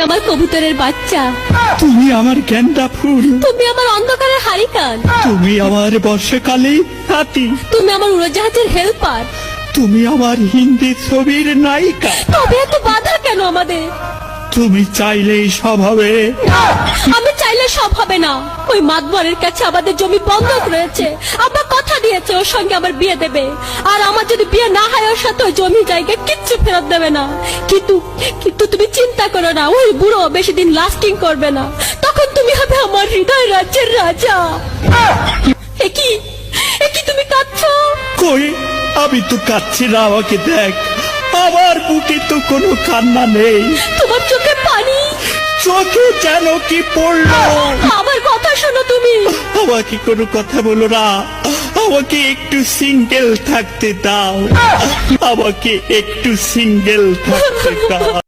আমার কবুতরের বাচ্চা, তুমি আমার গেন্দা ফুল, তুমি আমার অন্ধকারের হারিকান, তুমি আমার বর্ষাকালে হাতি, তুমি আমার উড়োজাহাজের হেল্পার। তুমি আমার হিন্দি ছবির নায়িকা। তবে এত বাধা কেন আমাদের? তুমি চাইলেই সব হবে। না, আমি চাইলে সব হবে না। ওই মাতবরের কাছে আমাদের জমি বন্ধক রয়েছে। আব্বা কথা দিয়েছে ওর সঙ্গে আমার বিয়ে দেবে, আর আমার যদি বিয়ে না হয় ওর সাথে ওই জমি জায়গা কিচ্ছু ফেরত দেবে না। কিন্তু কিন্তু তুমি চিন্তা করো না, ওই বুড়ো বেশি দিন লাস্টিং করবে না। তখন তুমি হবে আমার হৃদয় রাজ্যের রাজা। একই একই তুমি কাঁদছো? কই, আমি তো কাঁদছি না, আমাকে দেখ, আমার বুকে তো কোনো কান্না নেই। তোমার চোখে পানি, চোখে যেন কি পড়লো। আমার কথা শোনো তুমি। আমাকে কোনো কথা বলো না, আমাকে একটু সিঙ্গেল থাকতে দাও, আমাকে একটু সিঙ্গেল থাকতে দাও।